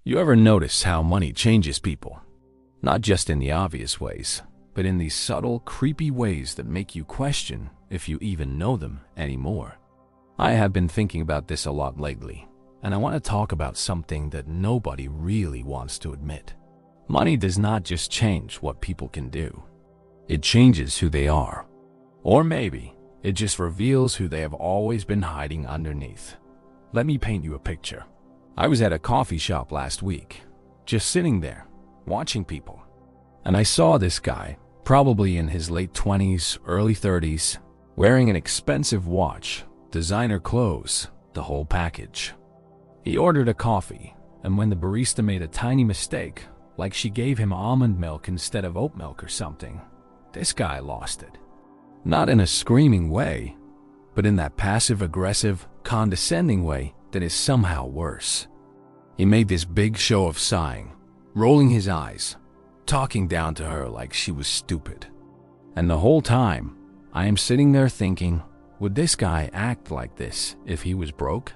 You ever notice how money changes people? Not just in the obvious ways, but in these subtle, creepy ways that make you question if you even know them anymore. I have been thinking about this a lot lately, and I want to talk about something that nobody really wants to admit. Money does not just change what people can do. It changes who they are. Or maybe it just reveals who they have always been hiding underneath. Let me paint you a picture. I was at a coffee shop last week, just sitting there, watching people. And I saw this guy, probably in his late 20s, early 30s, wearing an expensive watch, designer clothes, the whole package. He ordered a coffee, and when the barista made a tiny mistake, like she gave him almond milk instead of oat milk or something, this guy lost it. Not in a screaming way, but in that passive-aggressive, condescending way that is somehow worse. He made this big show of sighing, rolling his eyes, talking down to her like she was stupid. And the whole time, I am sitting there thinking, would this guy act like this if he was broke?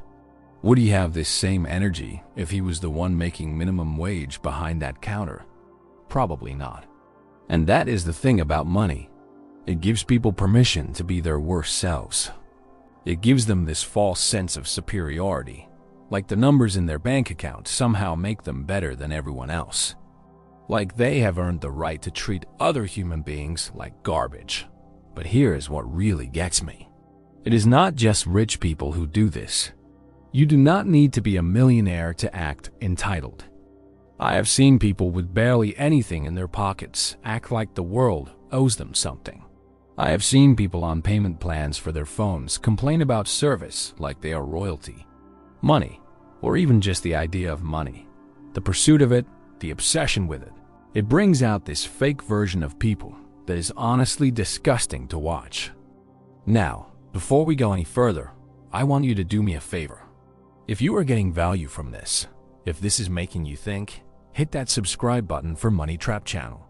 Would he have this same energy if he was the one making minimum wage behind that counter? Probably not. And that is the thing about money. It gives people permission to be their worst selves. It gives them this false sense of superiority, like the numbers in their bank account somehow make them better than everyone else. Like they have earned the right to treat other human beings like garbage. But here is what really gets me. It is not just rich people who do this. You do not need to be a millionaire to act entitled. I have seen people with barely anything in their pockets act like the world owes them something. I have seen people on payment plans for their phones complain about service like they are royalty. Money, or even just the idea of money, the pursuit of it, the obsession with it, it brings out this fake version of people that is honestly disgusting to watch. Now, before we go any further, I want you to do me a favor. If you are getting value from this, if this is making you think, hit that subscribe button for Money Trap channel.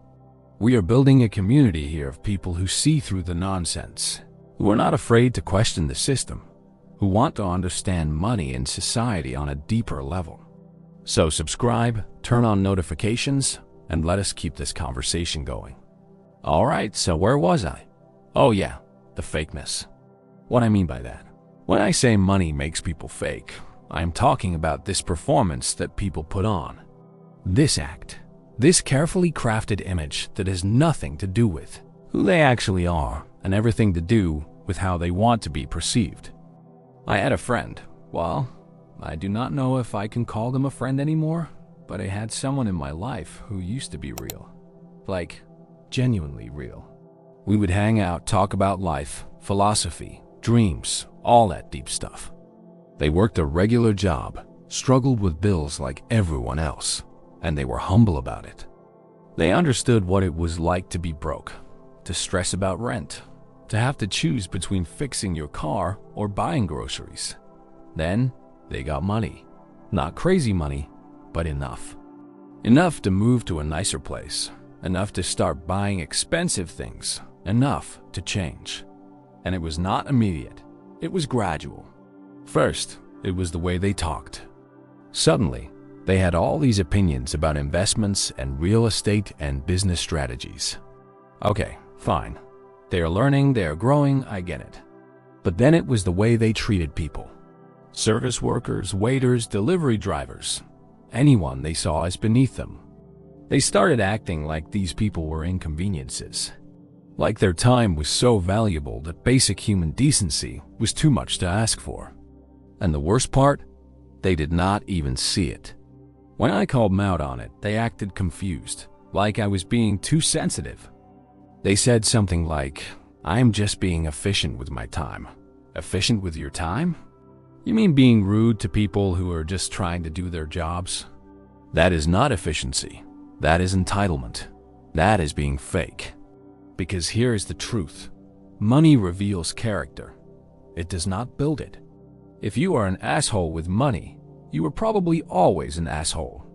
We are building a community here of people who see through the nonsense, who are not afraid to question the system, who want to understand money and society on a deeper level. So subscribe, turn on notifications, and let us keep this conversation going. Alright, so where was I? Oh yeah, the fakeness. What I mean by that? When I say money makes people fake, I am talking about this performance that people put on. This act. This carefully crafted image that has nothing to do with who they actually are and everything to do with how they want to be perceived. I had a friend. Well, I do not know if I can call them a friend anymore, but I had someone in my life who used to be real. Like, genuinely real. We would hang out, talk about life, philosophy, dreams, all that deep stuff. They worked a regular job, struggled with bills like everyone else, and they were humble about it. They understood what it was like to be broke, to stress about rent, to have to choose between fixing your car or buying groceries. Then, they got money. Not crazy money, but enough. Enough to move to a nicer place, enough to start buying expensive things, enough to change. And it was not immediate, it was gradual. First, it was the way they talked. Suddenly, they had all these opinions about investments and real estate and business strategies. Okay, fine. They are learning, they are growing, I get it. But then it was the way they treated people. Service workers, waiters, delivery drivers, anyone they saw as beneath them. They started acting like these people were inconveniences. Like their time was so valuable that basic human decency was too much to ask for. And the worst part? They did not even see it. When I called them out on it, they acted confused, like I was being too sensitive. They said something like, "I'm just being efficient with my time." Efficient with your time? You mean being rude to people who are just trying to do their jobs? That is not efficiency. That is entitlement. That is being fake. Because here is the truth. Money reveals character. It does not build it. If you are an asshole with money, you were probably always an asshole.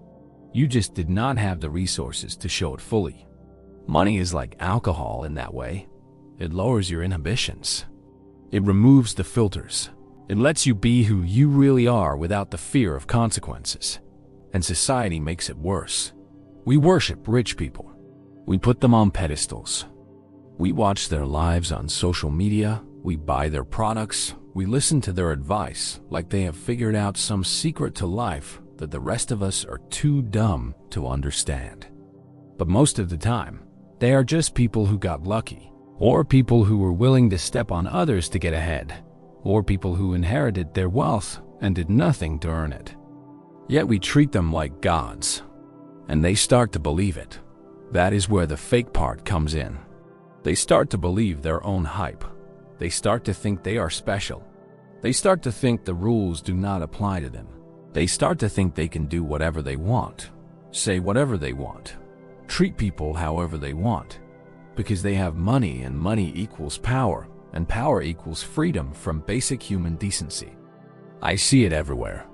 You just did not have the resources to show it fully. Money is like alcohol in that way. It lowers your inhibitions. It removes the filters. It lets you be who you really are without the fear of consequences. and society makes it worse. We worship rich people. We put them on pedestals. We watch their lives on social media. We buy their products. We listen to their advice like they have figured out some secret to life that the rest of us are too dumb to understand. But most of the time, they are just people who got lucky, or people who were willing to step on others to get ahead, or people who inherited their wealth and did nothing to earn it. Yet we treat them like gods, and they start to believe it. That is where the fake part comes in. They start to believe their own hype. They start to think they are special. They start to think the rules do not apply to them. They start to think they can do whatever they want, say whatever they want, treat people however they want, because they have money, and money equals power, and power equals freedom from basic human decency. I see it everywhere.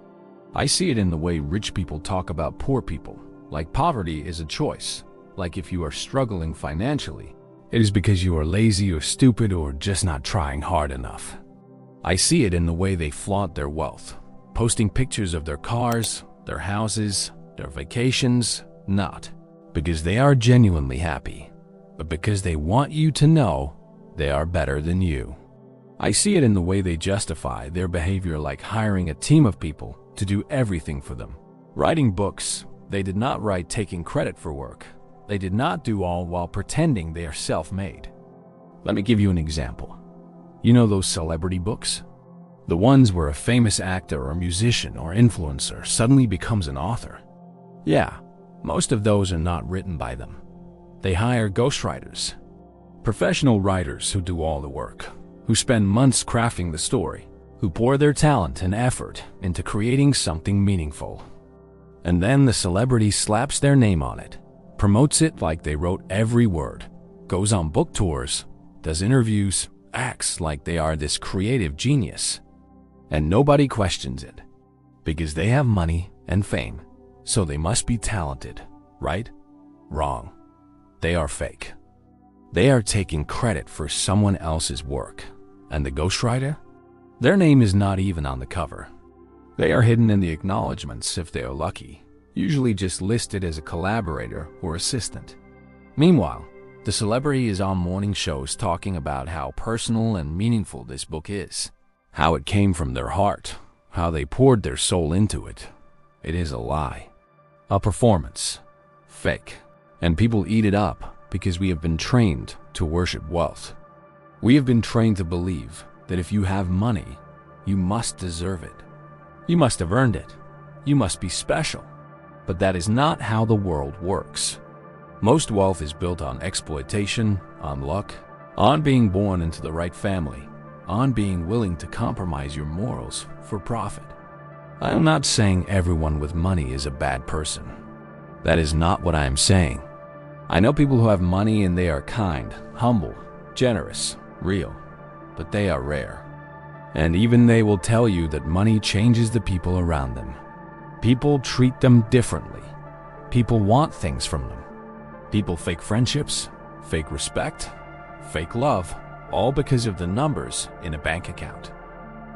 I see it in the way rich people talk about poor people, like poverty is a choice, like if you are struggling financially, it is because you are lazy or stupid or just not trying hard enough. I see it in the way they flaunt their wealth, posting pictures of their cars, their houses, their vacations, not because they are genuinely happy, but because they want you to know they are better than you. I see it in the way they justify their behavior, like hiring a team of people to do everything for them. Writing books they did not write, taking credit for work they did not do, all while pretending they are self-made. Let me give you an example. You know those celebrity books? The ones where a famous actor or musician or influencer suddenly becomes an author. Yeah, most of those are not written by them. They hire ghostwriters, professional writers who do all the work, who spend months crafting the story, who pour their talent and effort into creating something meaningful. And then the celebrity slaps their name on it, promotes it like they wrote every word, goes on book tours, does interviews, acts like they are this creative genius. And nobody questions it, because they have money and fame, so they must be talented, right? Wrong. They are fake. They are taking credit for someone else's work. And the ghostwriter? Their name is not even on the cover. They are hidden in the acknowledgments if they are lucky, usually just listed as a collaborator or assistant. Meanwhile, the celebrity is on morning shows talking about how personal and meaningful this book is, how it came from their heart, how they poured their soul into it. It is a lie, a performance, fake, and people eat it up because we have been trained to worship wealth. We have been trained to believe that if you have money, you must deserve it. You must have earned it. You must be special. But that is not how the world works. Most wealth is built on exploitation, on luck, on being born into the right family, on being willing to compromise your morals for profit. I am not saying everyone with money is a bad person. That is not what I am saying. I know people who have money and they are kind, humble, generous, real, but they are rare. And even they will tell you that money changes the people around them. People treat them differently. People want things from them. People fake friendships, fake respect, fake love, all because of the numbers in a bank account.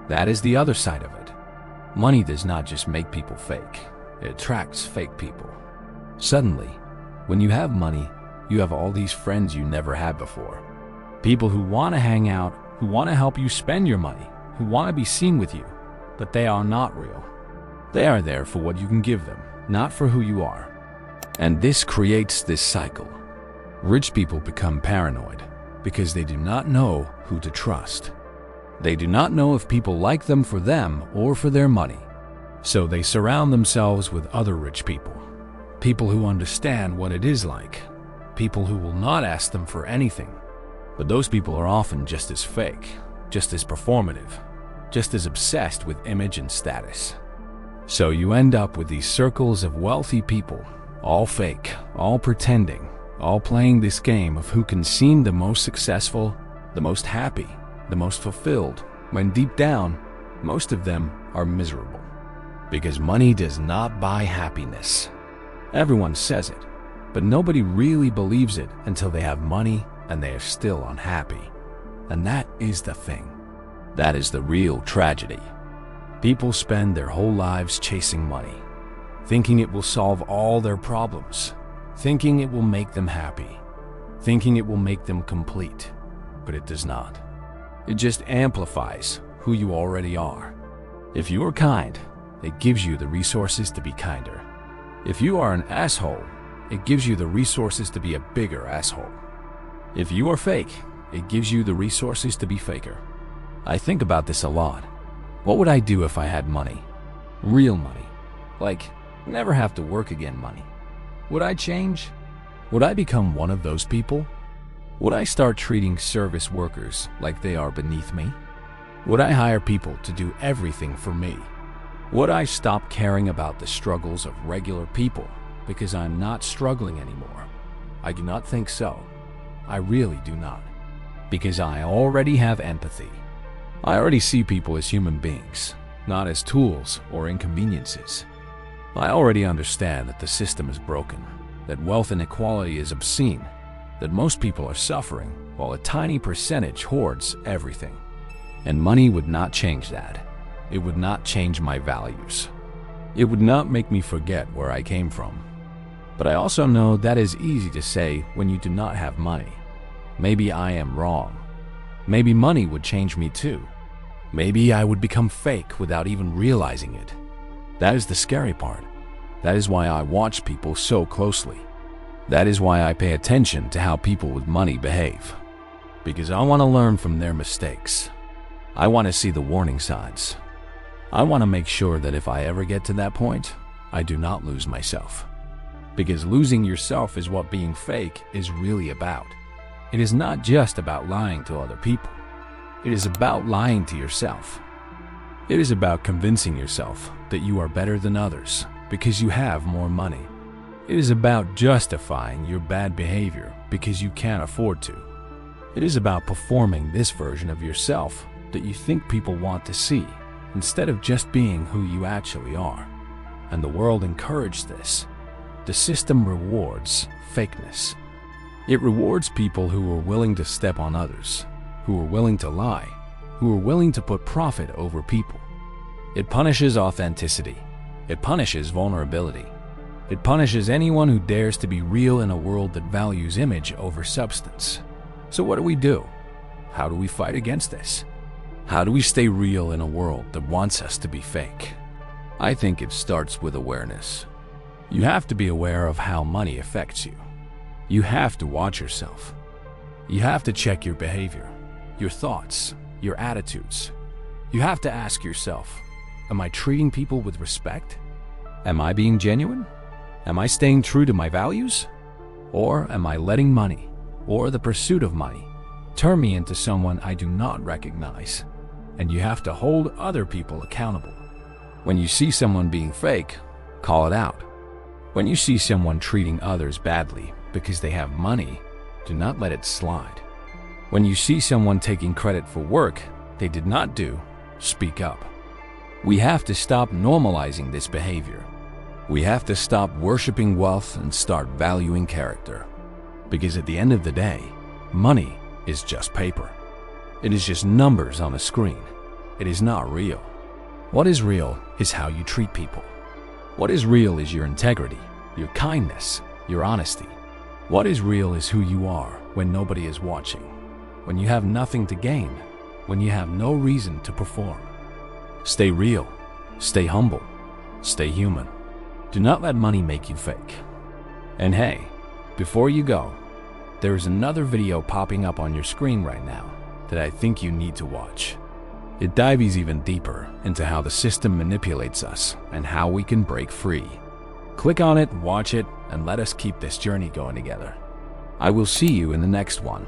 That is the other side of it. Money does not just make people fake. It attracts fake people. Suddenly, when you have money, you have all these friends you never had before. People who want to hang out, who want to help you spend your money, who want to be seen with you, but they are not real. They are there for what you can give them, not for who you are. And this creates this cycle. Rich people become paranoid because they do not know who to trust. They do not know if people like them for them or for their money. So they surround themselves with other rich people. People who understand what it is like. People who will not ask them for anything. But those people are often just as fake, just as performative, just as obsessed with image and status. So you end up with these circles of wealthy people, all fake, all pretending, all playing this game of who can seem the most successful, the most happy, the most fulfilled, when deep down, most of them are miserable. Because money does not buy happiness. Everyone says it, but nobody really believes it until they have money and they are still unhappy. And that is the thing. That is the real tragedy. People spend their whole lives chasing money, thinking it will solve all their problems, thinking it will make them happy, thinking it will make them complete, but it does not. It just amplifies who you already are. If you are kind, it gives you the resources to be kinder. If you are an asshole, it gives you the resources to be a bigger asshole. If you are fake, it gives you the resources to be faker. I think about this a lot. What would I do if I had money? Real money. Like, never have to work again money. Would I change? Would I become one of those people? Would I start treating service workers like they are beneath me? Would I hire people to do everything for me? Would I stop caring about the struggles of regular people because I'm not struggling anymore? I do not think so. I really do not. Because I already have empathy. I already see people as human beings, not as tools or inconveniences. I already understand that the system is broken, that wealth inequality is obscene, that most people are suffering while a tiny percentage hoards everything. And money would not change that. It would not change my values. It would not make me forget where I came from. But I also know that is easy to say when you do not have money. Maybe I am wrong. Maybe money would change me too. Maybe I would become fake without even realizing it. That is the scary part. That is why I watch people so closely. That is why I pay attention to how people with money behave. Because I want to learn from their mistakes. I want to see the warning signs. I want to make sure that if I ever get to that point, I do not lose myself. Because losing yourself is what being fake is really about. It is not just about lying to other people. It is about lying to yourself. It is about convincing yourself that you are better than others because you have more money. It is about justifying your bad behavior because you can't afford to. It is about performing this version of yourself that you think people want to see instead of just being who you actually are. And the world encourages this. The system rewards fakeness. It rewards people who are willing to step on others, who are willing to lie, who are willing to put profit over people. It punishes authenticity. It punishes vulnerability. It punishes anyone who dares to be real in a world that values image over substance. So what do? How do we fight against this? How do we stay real in a world that wants us to be fake? I think it starts with awareness. You have to be aware of how money affects you. You have to watch yourself. You have to check your behavior, your thoughts, your attitudes. You have to ask yourself, am I treating people with respect? Am I being genuine? Am I staying true to my values? Or am I letting money, or the pursuit of money, turn me into someone I do not recognize? And you have to hold other people accountable. When you see someone being fake, call it out. When you see someone treating others badly because they have money, do not let it slide. When you see someone taking credit for work they did not do, speak up. We have to stop normalizing this behavior. We have to stop worshiping wealth and start valuing character. Because at the end of the day, money is just paper. It is just numbers on a screen. It is not real. What is real is how you treat people. What is real is your integrity, your kindness, your honesty. What is real is who you are when nobody is watching, when you have nothing to gain, when you have no reason to perform. Stay real, stay humble, stay human. Do not let money make you fake. And hey, before you go, there is another video popping up on your screen right now that I think you need to watch. It dives even deeper into how the system manipulates us and how we can break free. Click on it, watch it, and let us keep this journey going together. I will see you in the next one.